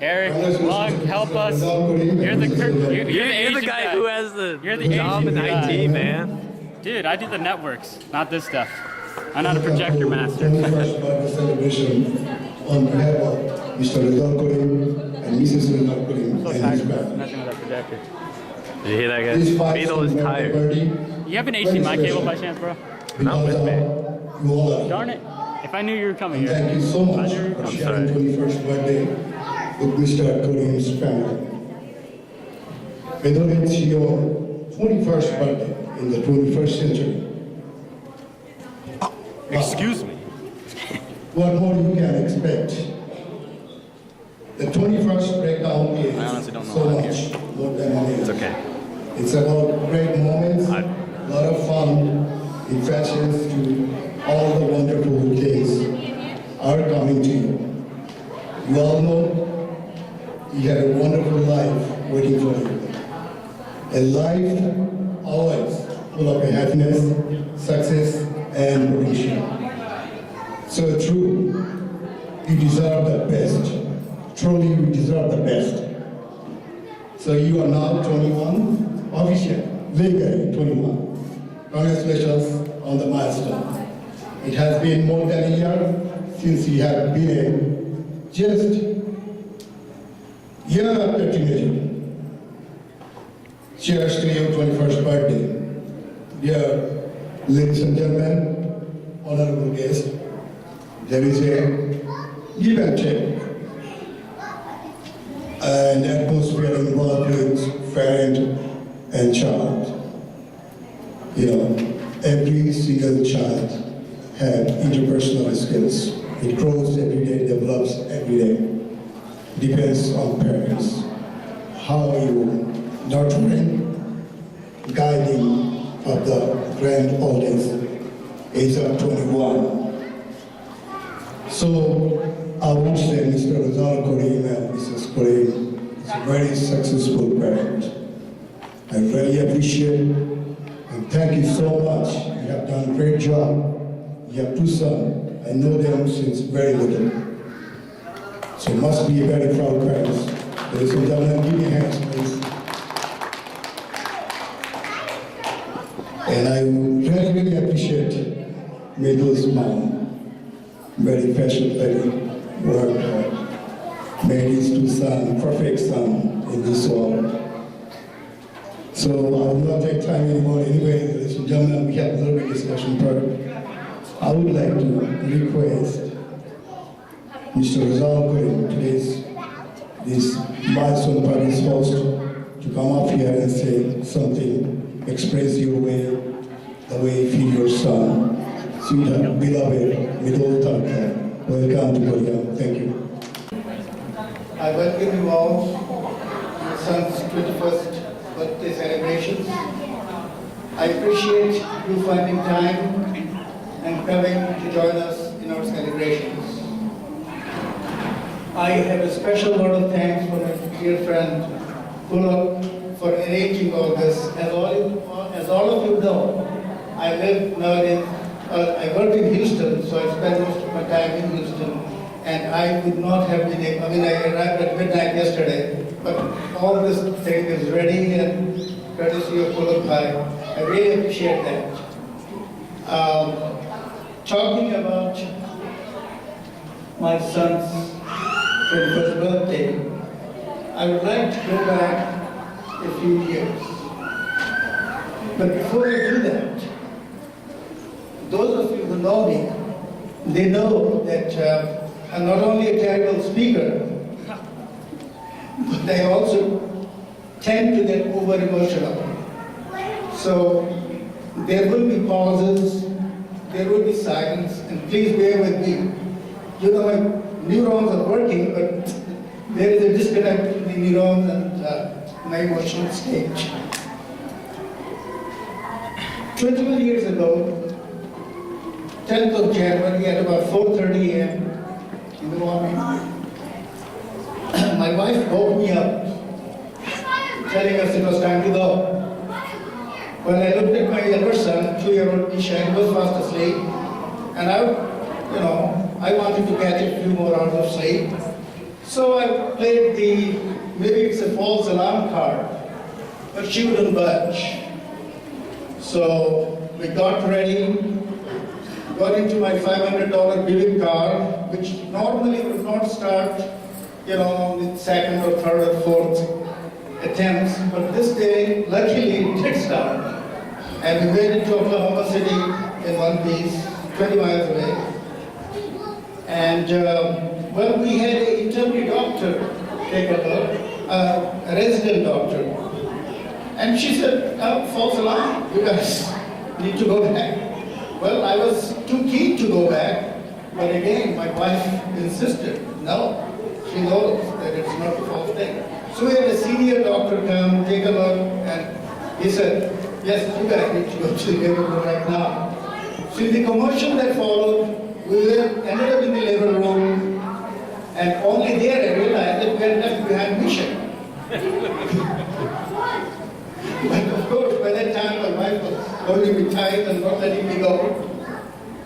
Eric, Long, help us. You're the You're the guy who has the job in Asian IT, guy. man. Dude, I do the networks, not this stuff. I'm not a projector master. 21st birthday celebration on behalf of Mr. Rizal Korim and Mrs. Rizal Korim and his family. Nothing with that projector. Did you hear that guy? This Beetle is tired. You have an HDMI cable by chance, bro? Not with me. You all are. Darn it. If I knew you were coming here. Thank you so much If I knew you were for coming. sharing 21st birthday with Mr. Korim's family. Whether it's your 21st birthday in the 21st century, Excuse me. what more you can expect? The 21st breakdown is I honestly don't know so how to much more than it is. It's okay. It's about great moments, a lot of fun, infections to all the wonderful things are coming to you. You all know you had a wonderful life waiting for you. A life always full of happiness, success, and potential. So true, you deserve the best. Truly, you deserve the best. So you are now 21, official, legally 21. Congratulations on the milestone. It has been more than a year since you have been just year after teenager. Cheers to your 21st birthday. Dear ladies and gentlemen, honorable guests, there is a give and take and atmosphere involved with parent and child. You know, every single child has interpersonal skills. It grows every day, develops every day. Depends on parents. How you nurturing, guiding of the grand oldest age of 21. So I would say Mr. Rizal Korim and Mrs. Korim is a very successful parent. I really appreciate and thank you so much. You have done a great job. You have two sons. I know them since very little. So must be very proud parents. Ladies and gentlemen, give me hands, please. And I really, really appreciate Midul's mom. Very passionate lady, worked hard, made his two sons, perfect son in this world. So I will not take time anymore. Anyway, ladies and gentlemen, we have a little bit discussion part. I would like to request Mr. Rizal Korim, this milestone party's host, to come up here and say something, express your way, the way you feel your son. Sweetheart, beloved, Midul Tarka, welcome to Korea. Thank you. I welcome you all to your son's 21st birthday celebrations. I appreciate you finding time and coming to join us in our celebrations. I have a special word of thanks for my dear friend Pulok for arranging all this. As all of you know, I live now I work in Houston, so I spend most of my time in Houston, and I would not have been able, I arrived at midnight yesterday, but all this thing is ready and courtesy of Pulok bhai. I really appreciate that. Talking about my son's 21st birthday, I would like to go back a few years. But before I do that, those of you who know me, they know that I'm not only a terrible speaker, but I also tend to get over-emotional. So there will be pauses, there will be silence, and please bear with me. You know, my neurons are working, but there is a disconnect between the neurons and my emotional state. 21 years ago, 10th of January at about 4:30 a.m. in the morning, my wife woke me up, telling us it was time to go. When I looked at my younger son, 2-year-old Misha, he was fast asleep, and I wanted to catch a few more hours of sleep. So I played maybe it's a false alarm card, but she wouldn't budge. So we got ready, got into my $500 Buick car, which normally would not start, on the second or third or fourth attempts, but this day, luckily, it did start. And we made it to Oklahoma City in one piece, 20 miles away. And, well, we had an internal doctor take a look, a resident doctor. And she said, false alarm, you guys need to go back. Well, I was too keen to go back, but again, my wife insisted, no, she knows that it's not a false thing. So we had a senior doctor come, take a look, and he said, yes, you guys need to go to the labor room right now. So the commotion that followed, we ended up in the labor room, and only there I realized that we had left behind Misha. But of course, by that time, my wife was holding me tight and not letting me go.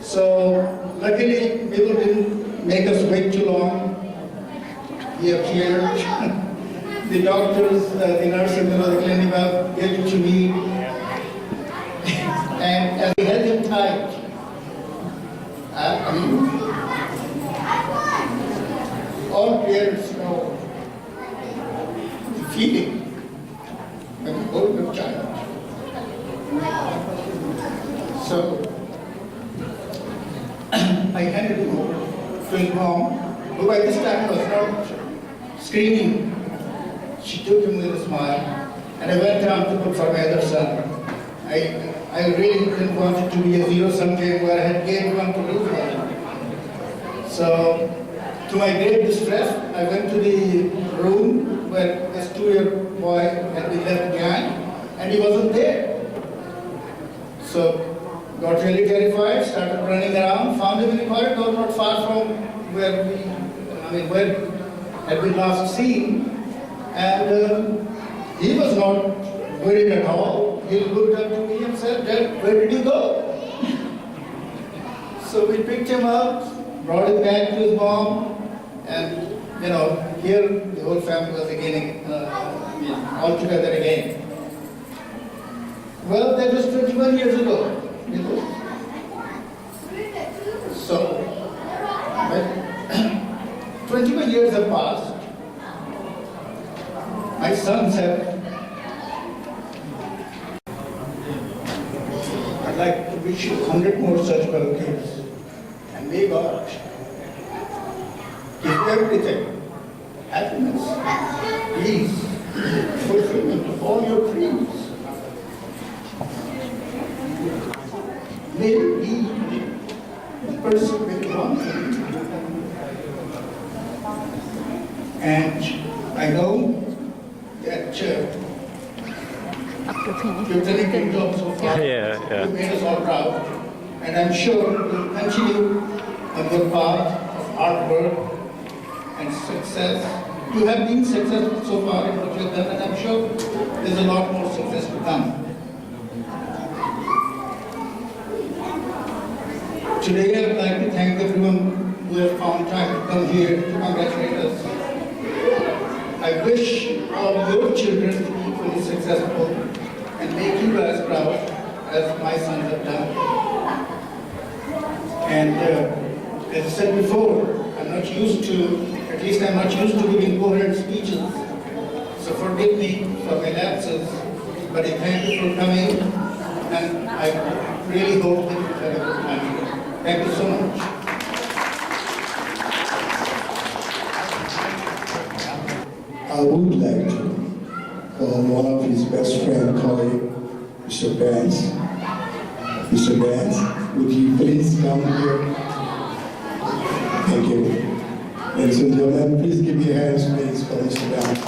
So luckily, Midul didn't make us wait too long. He appeared. The doctors, the nurses, the clinic get to me. And we held him tight. All parents know the feeling when you hold your child. So I handed him over to his mom, who by this time was not screaming. She took him with a smile, and I went down to look for my other son. I really didn't want it to be a zero-sum game where I had gained one to lose one. So, to my great distress, I went to the room where this 2-year-old boy had been left behind, and he wasn't there. So, got really terrified, started running around, found him in the corridor not far from where where had been last seen, and he was not worried at all. He looked up to me and said, "Dad, where did you go?" So we picked him up, brought him back to his mom, and here the whole family was again all together again. Well, that was 21 years ago. So, 21 years have passed. My sons have. I'd like to wish you 100 more such kids. And may God give everything, happiness, peace, fulfillment of all your dreams. May you be the person that you want to be. And I know that you've done a great job so far. Yeah. You've made us all proud. And I'm sure you'll continue on your path of hard work and success. You have been successful so far in what you've done, and I'm sure there's a lot more success to come. Today, I would like to thank everyone who has found time to come here to congratulate us. I wish all your children to be equally successful and make you as proud as my sons have done. And as I said before, I'm not used to giving coherent speeches. So forgive me for my lapses, but I thank you for coming, and I really hope that you have a good time here. Thank you so much. I would like to call one of his best friend, colleague, Mr. Benz. Mr. Benz, would you please come here? Thank you. Ladies and gentlemen, please give me a hand, please, for Mr. Benz.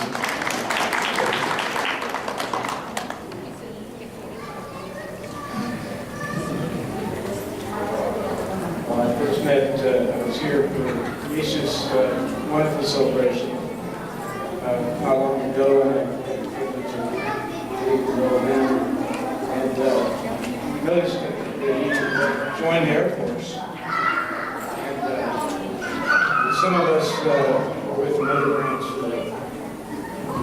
I was here for Misha's wonderful celebration not long ago, and I had the privilege of going in. And we noticed that you joined the Air Force. And some of us were with another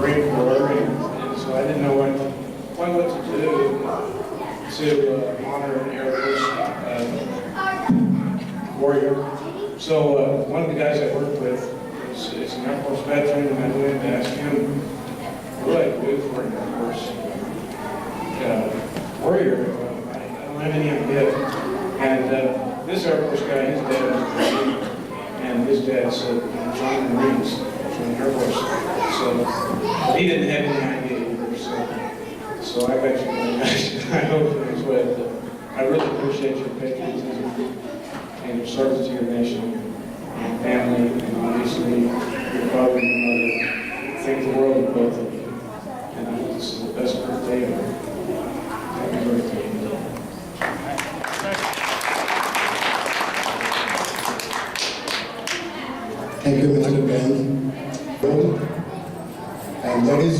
Marine Corps, and so I didn't know what to do to honor an Air Force warrior. So one of the guys I worked with is an Air Force veteran, and I went to ask him, what do I do for an Air Force warrior? I don't have any idea. And this Air Force guy, his dad was a Marine, and his dad said, join the Marines, join the Air Force. So he didn't have any idea either. So I bet you, I hope that's what I really appreciate your patriotism and your service to your nation and family, and obviously your father and your mother. Thank the world of both of you. And I hope this is the best birthday ever. Happy birthday. Thank you, Mr. Ben. And that is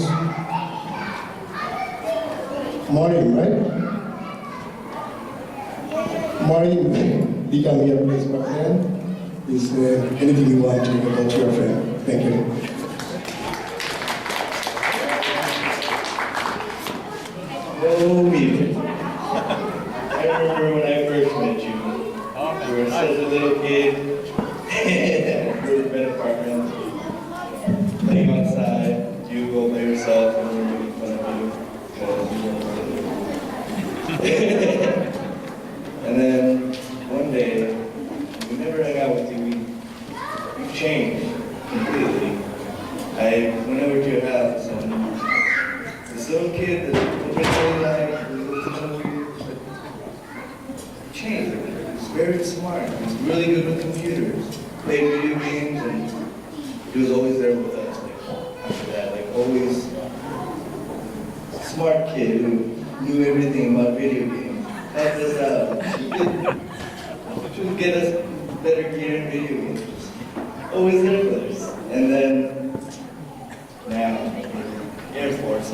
Morin, right? Morin, become your place president. Is anything you want to about your friend? Thank you. Oh, Misha. I remember when I first met you. You were such a little kid. We were been apartments. Playing outside. You all by yourself and we were making fun of you because you weren't really. And then one day, we never hung out with you. You've changed completely. I went over to your house and this little kid that was really like, changed. He's very smart. He's really good with computers. Played video games, and he was always there with us. Like, after that, like always smart kid who knew everything about video games. Helped us out. She would get us better gear in video games. Always there with us. And then now, Air Force.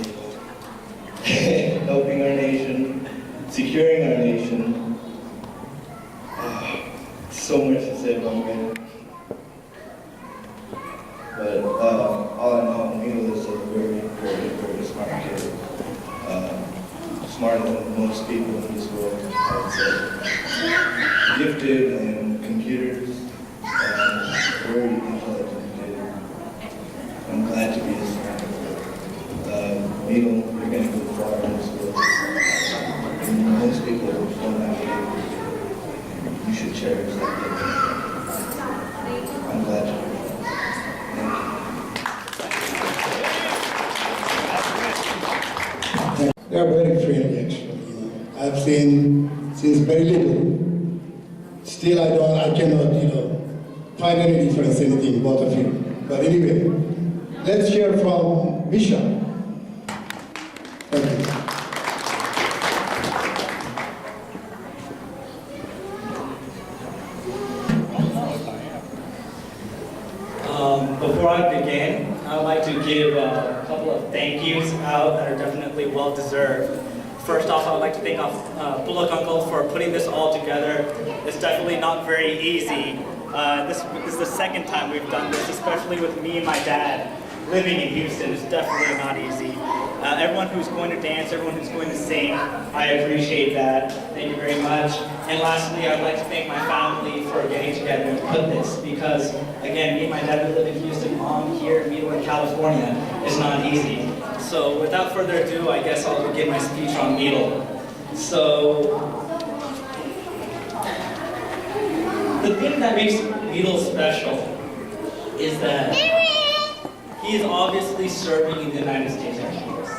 Helping our nation, securing our nation. So much to say about me. But all in all, Midul is a very, very, very smart kid. Smarter than most people in this world, I would say. Gifted in computers, very intelligent kid. I'm glad to be his friend. Midul, you're going to go far in this world. And most people don't have it. You should cherish that gift. I'm glad you're here. They are very friendly, actually. I've seen since very little. Still, I cannot, find any difference, anything, both of you. But anyway, let's hear from Misha. Thank you. Before I begin, I would like to give a couple of thank yous out that are definitely well deserved. First off, I would like to thank Pulok Uncle for putting this all together. It's definitely not very easy. This is the second time we've done this, especially with me and my dad living in Houston. It's definitely not easy. Everyone who's going to dance, everyone who's going to sing, I appreciate that. Thank you very much. And lastly, I'd like to thank my family for getting together and put this, because again, me and my dad, we live in Houston, mom here, Midul in California. It's not easy. So without further ado, I guess I'll begin my speech on Midul. So, the thing that makes Midul special is that he is obviously serving in the United States Air Force.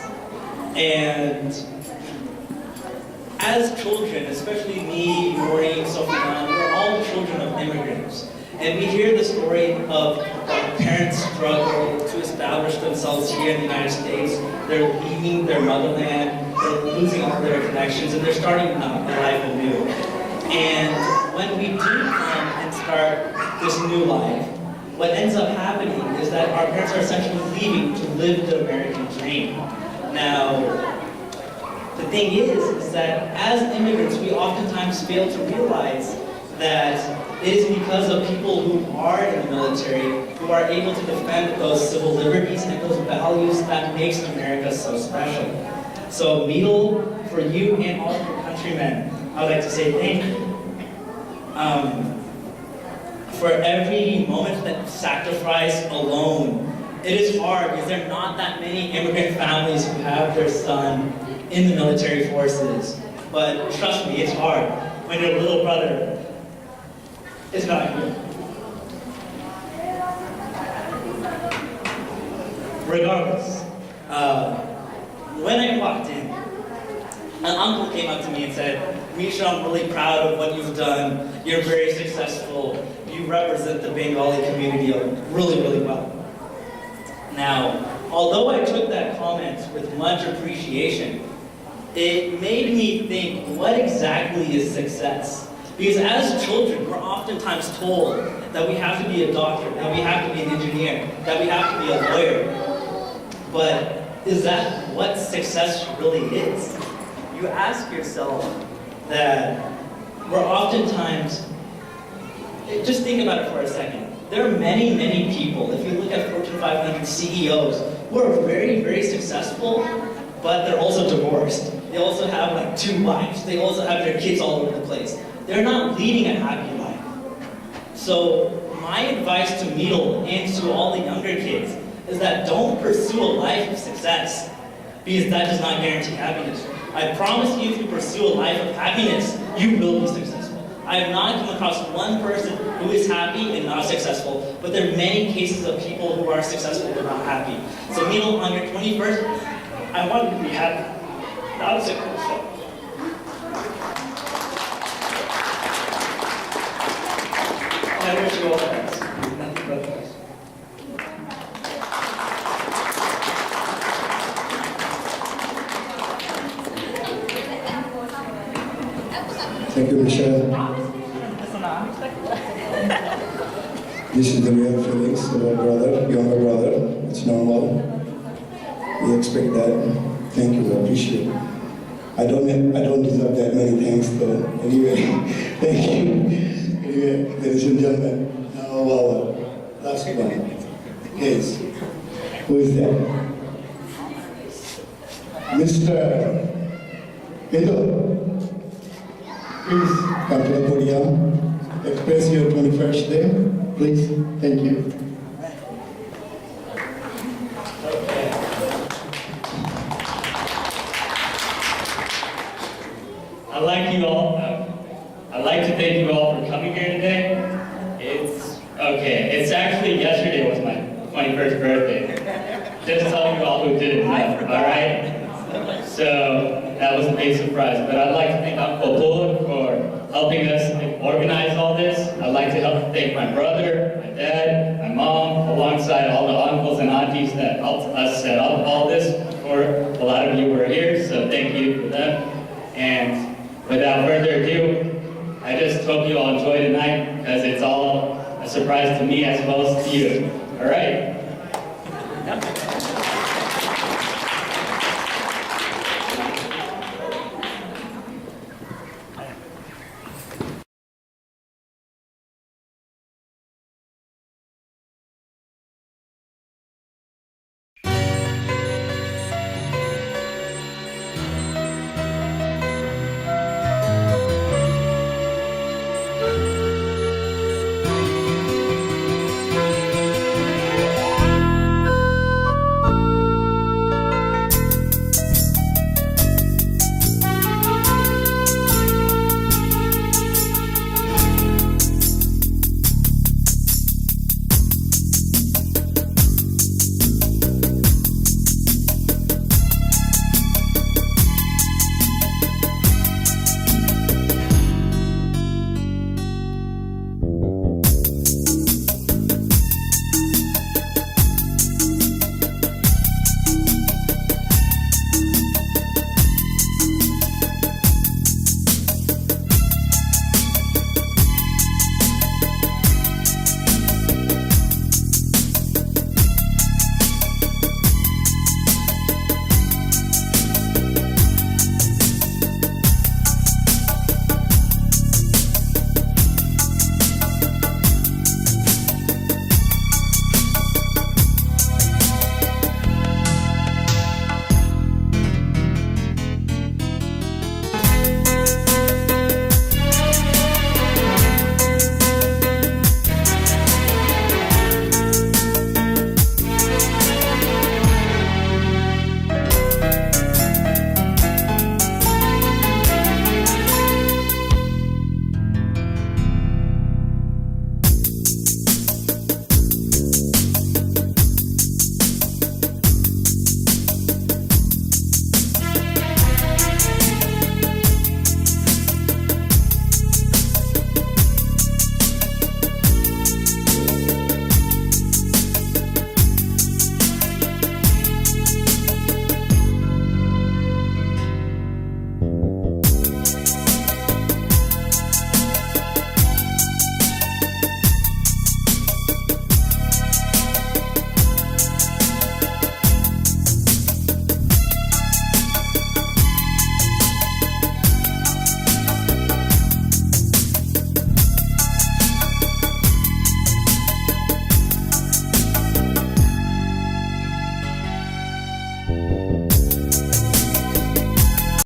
And as children, especially me, Morin, Sofian, we're all children of immigrants. And we hear the story of parents struggle to establish themselves here in the United States. They're leaving their motherland, they're losing all their connections, and they're starting their life anew. And when we do come and start this new life, what ends up happening is that our parents are essentially leaving to live the American dream. Now, the thing is that as immigrants, we oftentimes fail to realize that it is because of people who are in the military, who are able to defend those civil liberties and those values that makes America so special. So Midul, for you and all of your countrymen, I would like to say thank you. For every moment that sacrifice alone, it is hard because there are not that many immigrant families who have their son in the military forces. But trust me, it's hard when your little brother is not here. Regardless, when I walked in, an uncle came up to me and said, Misha, I'm really proud of what you've done. You're very successful. You represent the Bengali community really, really well. Now, although I took that comment with much appreciation, it made me think, what exactly is success? Because as children, we're oftentimes told that we have to be a doctor, that we have to be an engineer, that we have to be a lawyer. But is that what success really is? You ask yourself that we're oftentimes, just think about it for a second. There are many, many people, if you look at Fortune 500 CEOs, who are very, very successful, but they're also divorced. They also have like 2 wives. They also have their kids all over the place. They're not leading a happy life. So my advice to Midul and to all the younger kids is that don't pursue a life of success, because that does not guarantee happiness. I promise you, if you pursue a life of happiness, you will be successful. I have not come across one person who is happy and not successful, but there are many cases of people who are successful but not happy. So Midul, on your 21st, I want you to be happy. That was a cool show. I wish you all the best. Nothing but the best. Thank you, Misha. This is the real feelings of our brother, younger brother. It's normal. We expect that. Thank you, I appreciate it. I don't deserve that many thanks, though. Anyway, thank you. Anyway, ladies and gentlemen, now our last one. Yes. Who is that? Mr. Midul. Please come to the podium. Express your 21st day. Please. Thank you. I'd like to thank you all for coming here today. It's actually yesterday was my 21st birthday. Just telling you all who didn't know, all right? So that was a big surprise. But I'd like to thank Uncle Pulok for helping us organize all this. I'd like to thank my brother, my dad, my mom, alongside all the uncles and aunties that helped us set up all this. For a lot of you who are here, so thank you for them. And without further ado, I just hope you all enjoy tonight, because it's all a surprise to me as well as to you.